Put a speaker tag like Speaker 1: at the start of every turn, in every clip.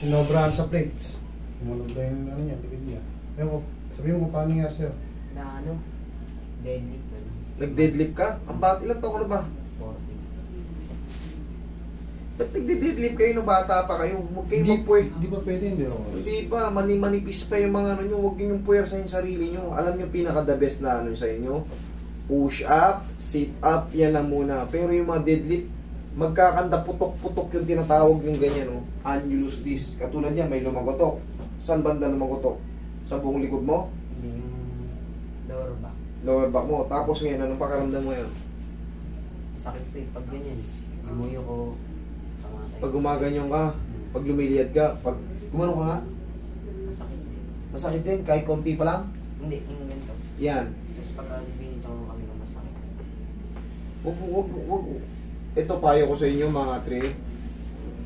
Speaker 1: Sinobrahan sa plates. Sumulog na yung ano niya, libid niya. Pero sabihin mo kung paano nga sir.
Speaker 2: Na ano? Deadlift ba?
Speaker 3: Nag-deadlift ka? Ang bata, ilang taon ka na ba?
Speaker 2: 40.
Speaker 3: Ba't nag-deadlift kayo nung bata pa kayo? Huwag kayo magpuwer.
Speaker 1: Hindi ba pwede, hindi ako.
Speaker 3: Hindi pa, manipis pa yung mga ano nyo. Huwag yung puwer sa yung sarili nyo. Alam nyo, pinaka-the best na ano sa inyo. Push up, sit up, yan lang muna. Pero yung mga deadlift, magkakanda putok-putok yung tinatawag yung ganyan, no? Annulus disc. Katulad yan, may lumagotok. Saan banda lumagotok? Sa buong likod mo?
Speaker 2: Hindi yung lower back.
Speaker 3: Lower back mo. Tapos ngayon, anong pakaramdam mo yan?
Speaker 2: Sakit pa eh. Pag ganyan, imuyo ko. Kamatay.
Speaker 3: Pag gumaganyan ka, pag lumiliyad ka, pag gumano ka nga,
Speaker 2: Masakit din.
Speaker 3: masakit din, kahit konti pa lang.
Speaker 2: Hindi, yung ganito.
Speaker 3: Yan.
Speaker 2: Tapos pag binito ko kami ng masakit.
Speaker 3: Wag. Ito payo ko sa inyo mga tre.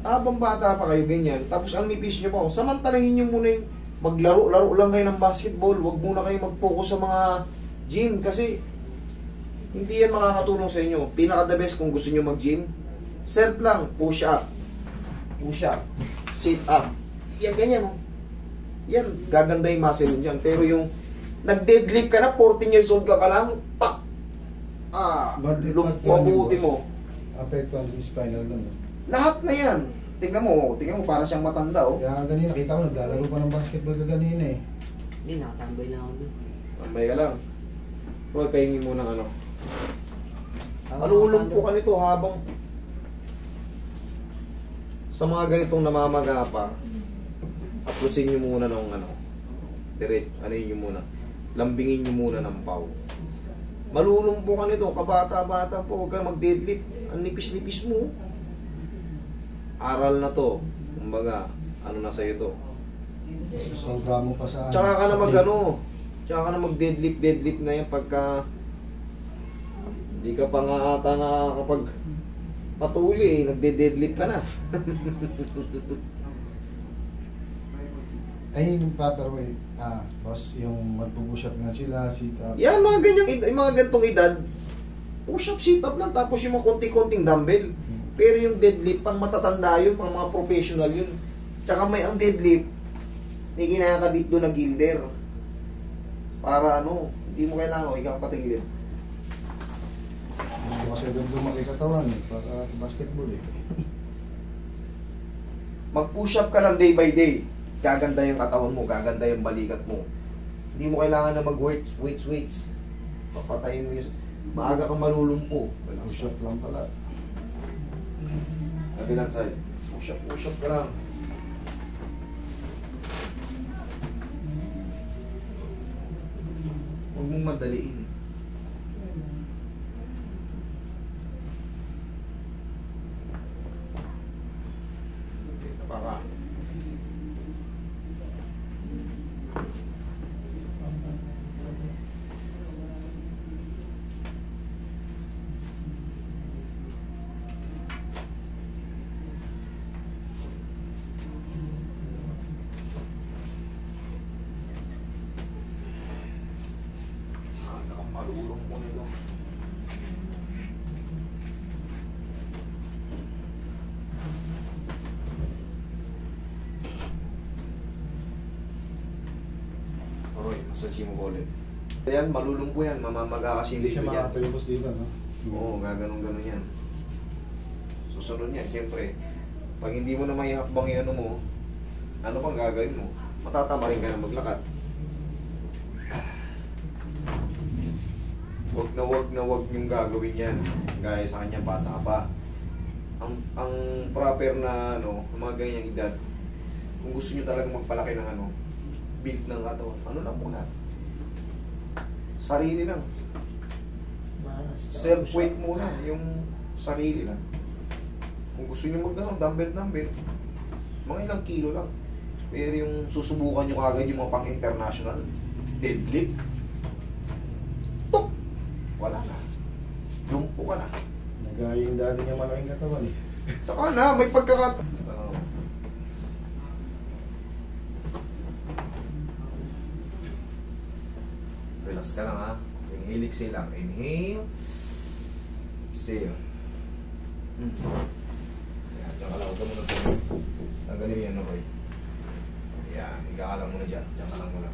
Speaker 3: Habang bata pa kayo ganyan, tapos ang nipis nyo pa, samantalahin nyo muna yung maglaro-laro lang kayo ng basketball. Wag muna kayo mag-focus sa mga gym kasi hindi yan makakatulong sa inyo. Pinaka-the best kung gusto nyo mag-gym, self lang, push up, sit up. Yan ganyan. Yan, gaganda yung muscle yun dyan. Pero yung nag-deadlift ka na, 14 years old ka pa lang, pak! Mabuti mo.
Speaker 1: Apekto ang spinal nun.
Speaker 3: Lahat na yan. Tingnan mo, para siyang matanda, oh.
Speaker 1: Kaya ganina, nakita ko, naglalaro pa ng basketball ka ganina eh.
Speaker 2: Hindi, nakatambay lang ako dun.
Speaker 3: Tambay ka lang. Huwag pahingin mo ng ano. Alulumpo ka nito habang sa mga ganitong namamaga pa, aplusin nyo muna ng ano, ano yun nyo muna, lambingin nyo muna ng paw. Malulumpo ka nito, kabata-bata po, huwag ka mag-deadlift, ang nipis-nipis mo. Aral na to, kumbaga, ano na sa'yo to.
Speaker 1: Sobra mo pa sa...
Speaker 3: Tsaka ka na mag-deadlift na yan pagka hindi ka pa nga ata nakakapag patuli, nagde-deadlift ka na.
Speaker 1: Ay, yung proper way, boss, yung magpupush up nga sila, sit up.
Speaker 3: Yan, mga gantong edad, push up, sit up lang, tapos yung mga konti-konting dumbbell. Pero yung deadlift, pang matatanda yun, pang mga professional yun. Tsaka may ang deadlift, may kinakabit doon na gilder. Para ano, hindi mo kailangan, ikaw patigilid.
Speaker 1: Kasi doon lumaki katawan eh, para basketball eh.
Speaker 3: Mag-push up ka lang day by day. Gaganda yung katawan mo, gaganda yung balikat mo. Hindi mo kailangan na mag-weights. Papatayin mo yun. Maaga kang malulumpo.
Speaker 1: Push up lang pala.
Speaker 3: Kabilang side. Push up ka lang. Huwag mong madaliin. Baka. Malulong mo nito. Aroy, masaji mo ko ulit. Ayan, malulong po yan. Mamamaga kasi
Speaker 1: Hindi
Speaker 3: dito
Speaker 1: siya
Speaker 3: yan.
Speaker 1: makatalimbos dito, no?
Speaker 3: Oo, gaganon-ganon yan. Susunod yan, siyempre. Pag hindi mo na may hakbang yung ano mo, ano pang gagawin mo? Matatama rin ka na maglakad. Wag na wag yung gagawin yan. Gaya sa kanya, bata pa. Ang proper na ano, mga ganyang edad, kung gusto nyo talagang magpalaki ng ano, build ng katawan, ano lang muna? Sarili lang. Self-weight muna, yung sarili lang. Kung gusto nyo mag dumbbell, mga ilang kilo lang. Pero yung susubukan nyo kagad yung mga pang-international, deadlift, tok! Wala na. Lumpo ka na.
Speaker 1: Nagaya yung dati niya malaking katawan eh.
Speaker 3: Saka na, may pagkakat... Relax ka lang ha. Inhale, exhale lang. Inhale. Exhale. Ayan, diyan ka lang. Huwag ka muna ito. Tanggalin yan, Roy. Yan, higa ka lang muna dyan. Diyan ka lang muna.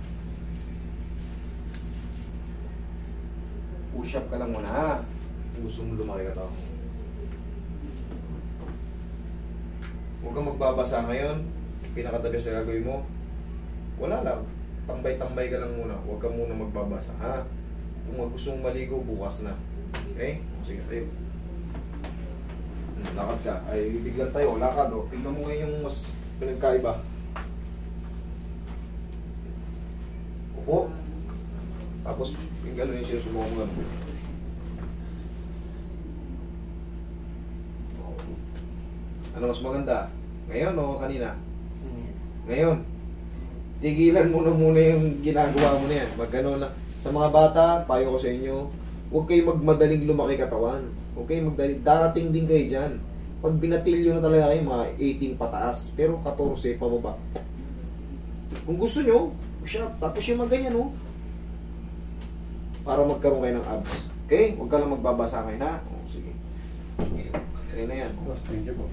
Speaker 3: Push up ka lang muna ha. Kung gusto mo lumaki ka to. Huwag kang magbabasa ngayon. Pinakatabi sa gagawin mo. Wala lang. Tambay-tambay ka lang muna. Huwag ka muna magbabasa ha. Kung gusto mong maligo, bukas na. Okay? Sige tayo. Lakad ka. Ay, biglan tayo. Lakad o. Tignan mo ngayon yung mas pinagkaiba. Upo. Tapos, yung gano'n yung sinusubukan mo gano'n. Ano mas maganda? Ngayon o kanina? Ngayon. Tigilan mo na muna yung ginagawa mo na yan. Mag gano'n na. Sa mga bata, payo ko sa inyo, huwag kayo magmadaling lumaki katawan. Huwag kayo magmadaling. Darating din kayo dyan. Pag binatilyo na talaga kayo, mga 18 pataas. Pero 14 pababa. Kung gusto nyo, push up. Tapos yung maganyan, no? Para magkaroon kayo ng abs. Okay? Huwag ka lang magbabasa kayo na. O, sige. Okay na yan.
Speaker 1: Boss, thank you po.